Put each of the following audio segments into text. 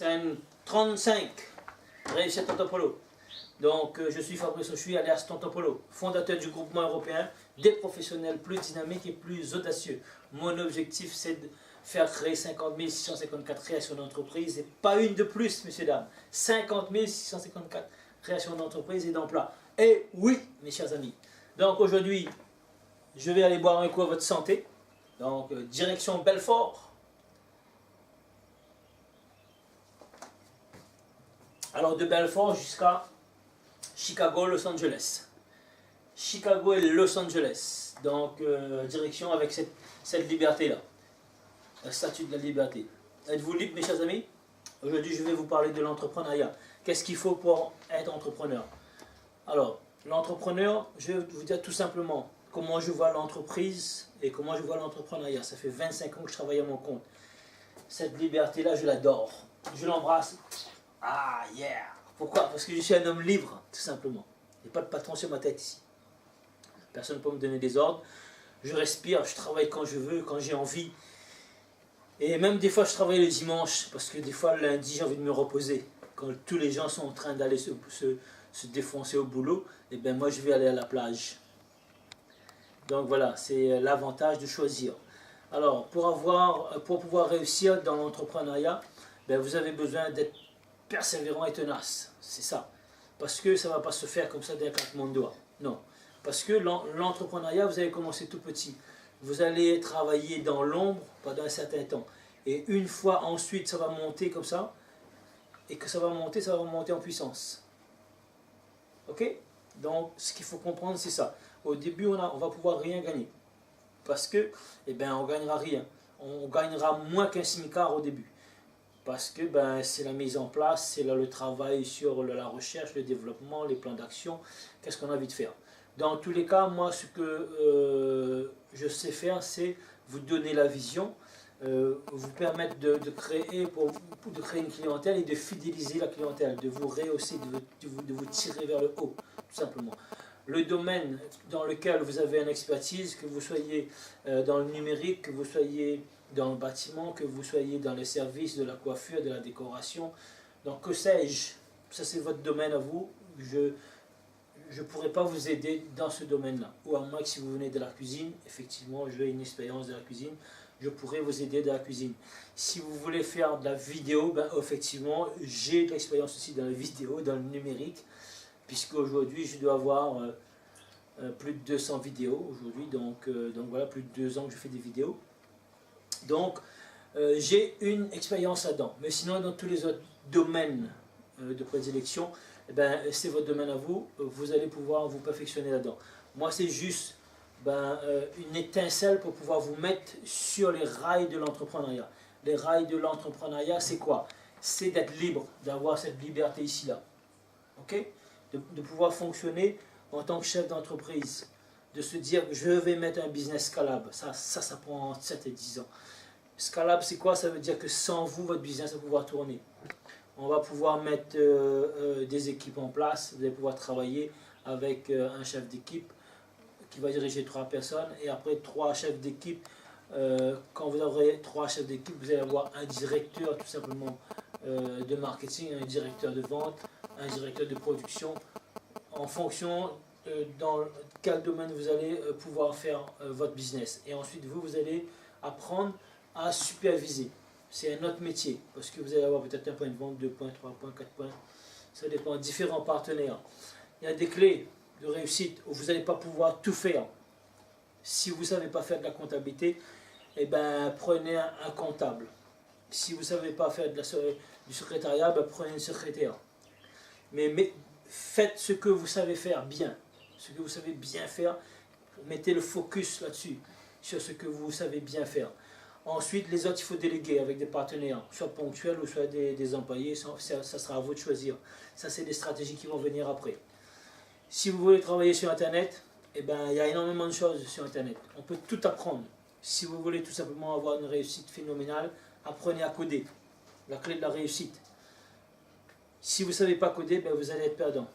chaîne 35, Réussite Tonton Polo. Donc, je suis Fabrice Ochoui, alias Tonton Polo, fondateur du groupement européen des professionnels plus dynamiques et plus audacieux. Mon objectif, c'est de faire créer 50 654 créations d'entreprise et pas une de plus, messieurs, dames. 50 654 créations d'entreprise et d'emplois. Et oui, mes chers amis. Donc, aujourd'hui, je vais aller boire un coup à votre santé. Donc, direction Belfort. Alors, de Belfort jusqu'à Chicago, Los Angeles. Chicago et Los Angeles. Donc, direction avec cette liberté-là. La statue de la liberté. Êtes-vous libre, mes chers amis? Aujourd'hui, je vais vous parler de l'entrepreneuriat. Qu'est-ce qu'il faut pour être entrepreneur? Alors, l'entrepreneur, je vais vous dire tout simplement comment je vois l'entreprise et comment je vois l'entrepreneuriat. Ça fait 25 ans que je travaille à mon compte. Cette liberté-là, je l'adore. Je l'embrasse. Ah, yeah! Pourquoi? Parce que je suis un homme libre, tout simplement. Il n'y a pas de patron sur ma tête ici. Personne ne peut me donner des ordres. Je respire, je travaille quand je veux, quand j'ai envie. Et même des fois, je travaille le dimanche, parce que des fois, le lundi, j'ai envie de me reposer. Quand tous les gens sont en train d'aller se défoncer au boulot, et bien moi, je vais aller à la plage. Donc voilà, c'est l'avantage de choisir. Alors, pour pouvoir réussir dans l'entrepreneuriat, ben, vous avez besoin d'être persévérant et tenace. C'est ça. Parce que ça ne va pas se faire comme ça d'un claquement de doigts. Non. Parce que l'entrepreneuriat, vous allez commencer tout petit. Vous allez travailler dans l'ombre pendant un certain temps. Et une fois ensuite, ça va monter comme ça. Et que ça va monter en puissance. Ok? Donc, ce qu'il faut comprendre, c'est ça. Au début, on va pouvoir rien gagner. Parce que, eh ben, on ne gagnera rien. On gagnera moins qu'un smicard au début. Parce que ben, c'est la mise en place, c'est là le travail sur la recherche, le développement, les plans d'action. Qu'est-ce qu'on a envie de faire? Dans tous les cas, moi, ce que je sais faire, c'est vous donner la vision, vous permettre de créer une clientèle et de fidéliser la clientèle, de vous rehausser, de vous tirer vers le haut, tout simplement. Le domaine dans lequel vous avez une expertise, que vous soyez dans le numérique, que vous soyez dans le bâtiment, que vous soyez dans les services de la coiffure, de la décoration, donc que sais-je, ça c'est votre domaine à vous, je ne pourrais pas vous aider dans ce domaine-là. Ou à moins que si vous venez de la cuisine, effectivement, j'ai une expérience de la cuisine, je pourrais vous aider dans la cuisine. Si vous voulez faire de la vidéo, ben, effectivement, j'ai de l'expérience aussi dans la vidéo, dans le numérique, puisque aujourd'hui, je dois avoir plus de 200 vidéos aujourd'hui, donc voilà, plus de 2 ans que je fais des vidéos. Donc, j'ai une expérience là-dedans. Mais sinon, dans tous les autres domaines de prédilection, eh ben, c'est votre domaine à vous, vous allez pouvoir vous perfectionner là-dedans. Moi, c'est juste une étincelle pour pouvoir vous mettre sur les rails de l'entrepreneuriat. Les rails de l'entrepreneuriat, c'est quoi? C'est d'être libre, d'avoir cette liberté ici-là. Ok? De pouvoir fonctionner en tant que chef d'entreprise. De se dire, je vais mettre un business scalable. Ça prend entre 7 et 10 ans. Scalable, c'est quoi? Ça veut dire que sans vous, votre business va pouvoir tourner. On va pouvoir mettre des équipes en place. Vous allez pouvoir travailler avec un chef d'équipe qui va diriger 3 personnes. Et après 3 chefs d'équipe, quand vous aurez 3 chefs d'équipe, vous allez avoir un directeur tout simplement de marketing, un directeur de vente, un directeur de production. En fonction dans quel domaine vous allez pouvoir faire votre business. Et ensuite, vous allez apprendre à superviser. C'est un autre métier, parce que vous allez avoir peut-être un point de vente, 2 points, 3 points, 4 points. Ça dépend de différents partenaires. Il y a des clés de réussite où vous n'allez pas pouvoir tout faire. Si vous ne savez pas faire de la comptabilité, eh ben, prenez un comptable. Si vous ne savez pas faire du secrétariat, ben, prenez une secrétaire. Mais faites ce que vous savez faire bien. Ce que vous savez bien faire, mettez le focus là-dessus, sur ce que vous savez bien faire. Ensuite, les autres, il faut déléguer avec des partenaires, soit ponctuels ou soit des employés. Ça sera à vous de choisir. Ça, c'est des stratégies qui vont venir après. Si vous voulez travailler sur Internet, eh ben, il y a énormément de choses sur Internet. On peut tout apprendre. Si vous voulez tout simplement avoir une réussite phénoménale, apprenez à coder. La clé de la réussite. Si vous ne savez pas coder, ben vous allez être perdant.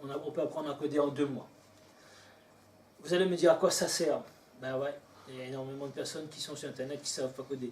On peut apprendre à coder en 2 mois. Vous allez me dire à quoi ça sert? Ben ouais, il y a énormément de personnes qui sont sur Internet qui ne savent pas coder.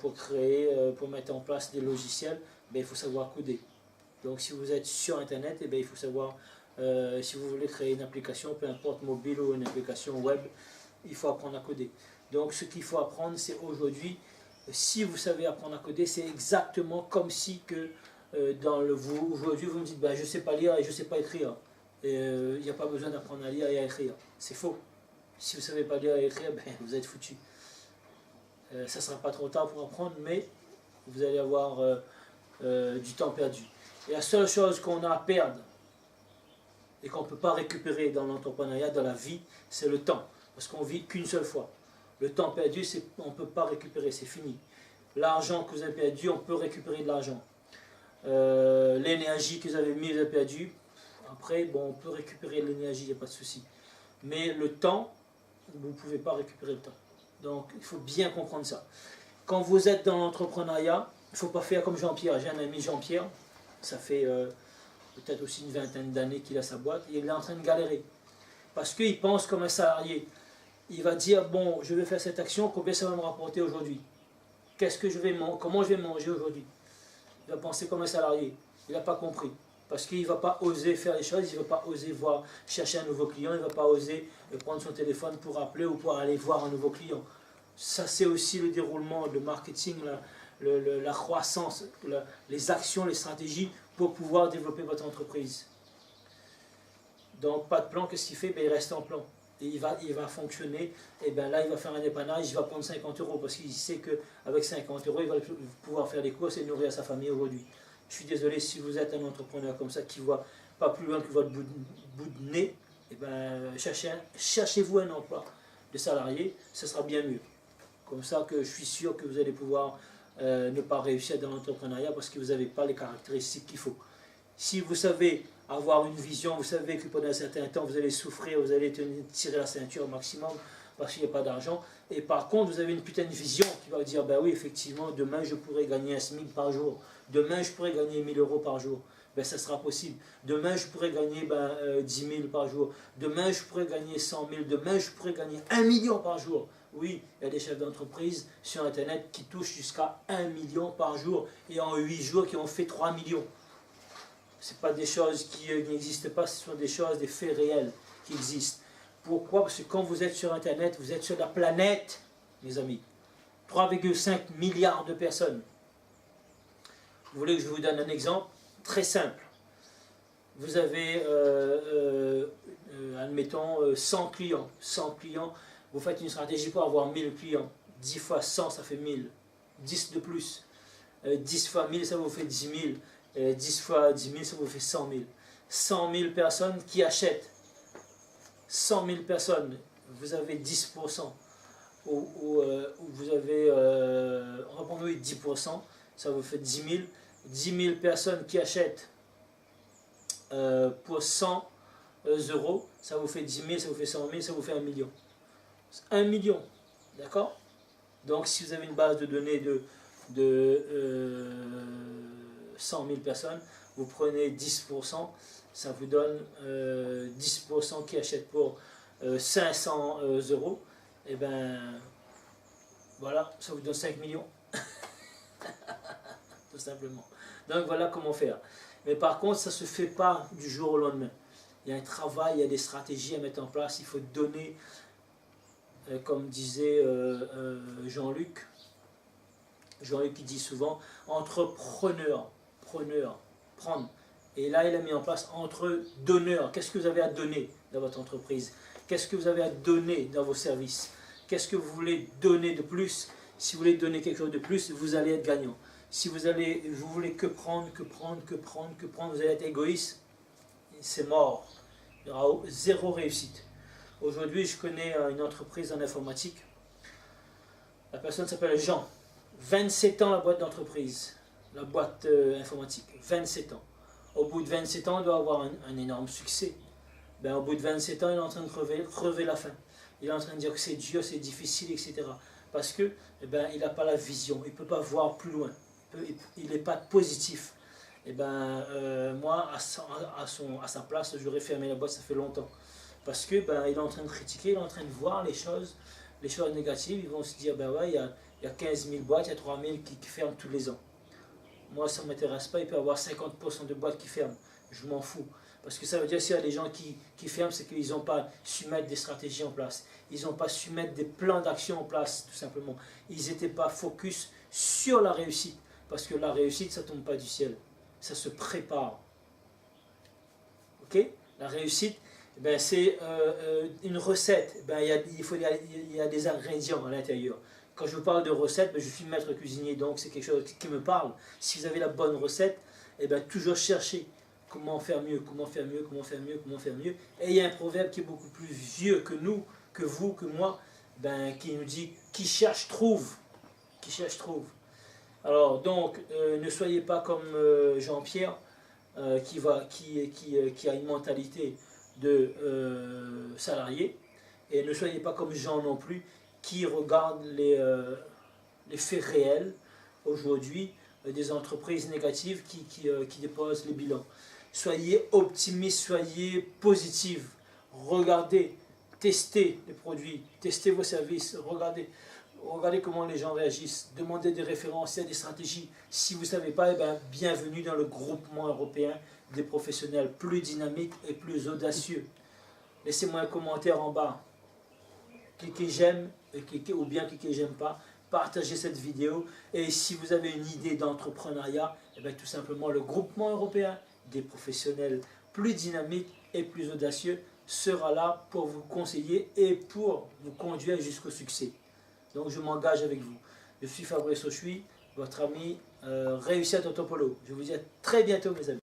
pour créer, pour mettre en place des logiciels, il faut savoir coder. Donc si vous êtes sur Internet, il faut savoir, si vous voulez créer une application, peu importe mobile ou une application web, il faut apprendre à coder. Donc ce qu'il faut apprendre, c'est aujourd'hui, si vous savez apprendre à coder, c'est exactement comme si que aujourd'hui vous me dites, je ne sais pas lire et je ne sais pas écrire. Il n'y a pas besoin d'apprendre à lire et à écrire. C'est faux. Si vous ne savez pas lire et écrire, vous êtes foutu. Ça ne sera pas trop tard pour apprendre, mais vous allez avoir du temps perdu. Et la seule chose qu'on a à perdre et qu'on ne peut pas récupérer dans l'entrepreneuriat, dans la vie, c'est le temps. Parce qu'on vit qu'une seule fois. Le temps perdu, on ne peut pas récupérer, c'est fini. L'argent que vous avez perdu, on peut récupérer de l'argent. L'énergie que vous avez mis, vous avez perdu. Après, on peut récupérer l'énergie, il n'y a pas de souci. Mais le temps, vous ne pouvez pas récupérer le temps. Donc, il faut bien comprendre ça. Quand vous êtes dans l'entrepreneuriat, il ne faut pas faire comme Jean-Pierre. J'ai un ami Jean-Pierre, ça fait peut-être aussi une vingtaine d'années qu'il a sa boîte, et il est en train de galérer. Parce qu'il pense comme un salarié. Il va dire, bon, je vais faire cette action, combien ça va me rapporter aujourd'hui? Comment je vais manger aujourd'hui? Il va penser comme un salarié. Il n'a pas compris. Parce qu'il ne va pas oser faire les choses, il ne va pas oser chercher un nouveau client, il ne va pas oser prendre son téléphone pour appeler ou pour aller voir un nouveau client. Ça, c'est aussi le déroulement, le marketing, la croissance, les actions, les stratégies pour pouvoir développer votre entreprise. Donc, pas de plan, qu'est-ce qu'il fait? Il reste en plan. Et il va fonctionner, et là il va faire un dépannage, il va prendre 50 € parce qu'il sait qu'avec 50 €, il va pouvoir faire des courses et nourrir sa famille aujourd'hui. Je suis désolé si vous êtes un entrepreneur comme ça qui ne voit pas plus loin que votre bout de nez, cherchez-vous un emploi de salarié, ce sera bien mieux. Comme ça que je suis sûr que vous allez pouvoir ne pas réussir dans l'entrepreneuriat parce que vous n'avez pas les caractéristiques qu'il faut. Si vous savez avoir une vision, vous savez que pendant un certain temps vous allez souffrir, vous allez tirer la ceinture au maximum parce qu'il n'y a pas d'argent. Et par contre, vous avez une putain de vision qui va vous dire, oui, effectivement, demain je pourrais gagner un SMIC par jour. Demain je pourrais gagner 1000 € par jour. Ça sera possible. Demain je pourrais gagner 10 000 par jour. Demain je pourrais gagner 100 000. Demain je pourrais gagner 1 million par jour. Oui, il y a des chefs d'entreprise sur Internet qui touchent jusqu'à 1 million par jour et en 8 jours qui ont fait 3 millions. Ce ne sont pas des choses qui n'existent pas, ce sont des choses, des faits réels qui existent. Pourquoi? Parce que quand vous êtes sur Internet, vous êtes sur la planète, mes amis. 3,5 milliards de personnes. Vous voulez que je vous donne un exemple très simple? Vous avez, admettons, 100 clients. 100 clients, vous faites une stratégie pour avoir 1000 clients. 10 fois 100, ça fait 1000. 10 de plus. 10 fois 1000, ça vous fait 10 000. 10 fois 10 000, ça vous fait 100 000. 100 000 personnes qui achètent. 100 000 personnes, vous avez 10%. Ou vous avez, répondez 10%, ça vous fait 10 000. 10 000 personnes qui achètent pour 100 €, ça vous fait 10 000, ça vous fait 100 000, ça vous fait 1 million. 1 million, d'accord? Donc si vous avez une base de données de 100 000 personnes, vous prenez 10%, ça vous donne 10% qui achètent pour 500 €, et voilà, ça vous donne 5 millions. Tout simplement. Donc voilà comment faire. Mais par contre, ça ne se fait pas du jour au lendemain. Il y a un travail, il y a des stratégies à mettre en place, il faut donner, comme disait Jean-Luc qui dit souvent, entrepreneur, prendre. Et là, il a mis en place entre donneurs. Qu'est-ce que vous avez à donner dans votre entreprise? Qu'est-ce que vous avez à donner dans vos services? Qu'est-ce que vous voulez donner de plus? Si vous voulez donner quelque chose de plus, vous allez être gagnant. Si vous voulez que prendre, vous allez être égoïste, c'est mort. Il y aura zéro réussite. Aujourd'hui, je connais une entreprise en informatique. La personne s'appelle Jean. 27 ans la boîte d'entreprise, la boîte informatique. 27 ans. Au bout de 27 ans, il doit avoir un énorme succès. Au bout de 27 ans, il est en train de crever la faim. Il est en train de dire que c'est dur, c'est difficile, etc. Parce que il n'a pas la vision, il ne peut pas voir plus loin. Il n'est pas positif. Moi, à sa place, j'aurais fermé la boîte, ça fait longtemps. Parce que il est en train de critiquer, il est en train de voir les choses négatives. Ils vont se dire, ouais, il Il y a 15 000 boîtes, il y a 3 000 qui ferment tous les ans. Moi, ça ne m'intéresse pas, il peut y avoir 50% de boîtes qui ferment. Je m'en fous. Parce que ça veut dire s'il y a des gens qui ferment, c'est qu'ils n'ont pas su mettre des stratégies en place. Ils n'ont pas su mettre des plans d'action en place, tout simplement. Ils n'étaient pas focus sur la réussite. Parce que la réussite, ça ne tombe pas du ciel. Ça se prépare. Ok? La réussite, eh ben, c'est une recette. Eh ben, il y a des ingrédients à l'intérieur. Quand je vous parle de recette, ben, je suis maître cuisinier, donc c'est quelque chose qui me parle. Si vous avez la bonne recette, eh ben, toujours chercher comment faire mieux, comment faire mieux, comment faire mieux, comment faire mieux. Et il y a un proverbe qui est beaucoup plus vieux que nous, que vous, que moi, ben, qui nous dit « qui cherche, trouve ». Qui cherche, trouve. Alors, donc, ne soyez pas comme Jean-Pierre, qui a une mentalité de salarié, et ne soyez pas comme Jean non plus, qui regarde les faits réels aujourd'hui des entreprises négatives qui déposent les bilans. Soyez optimistes, soyez positifs, regardez, testez les produits, testez vos services, regardez comment les gens réagissent, demandez des références, il y a des stratégies. Si vous ne savez pas, eh bien, bienvenue dans le groupement européen des professionnels plus dynamiques et plus audacieux. Laissez-moi un commentaire en bas. Cliquez j'aime ou bien cliquez j'aime pas. Partagez cette vidéo. Et si vous avez une idée d'entrepreneuriat, eh bien, tout simplement le groupement européen des professionnels plus dynamiques et plus audacieux sera là pour vous conseiller et pour vous conduire jusqu'au succès. Donc je m'engage avec vous. Je suis Fabrice Auchuy, votre ami Réussir Toto Polo. Je vous dis à très bientôt mes amis.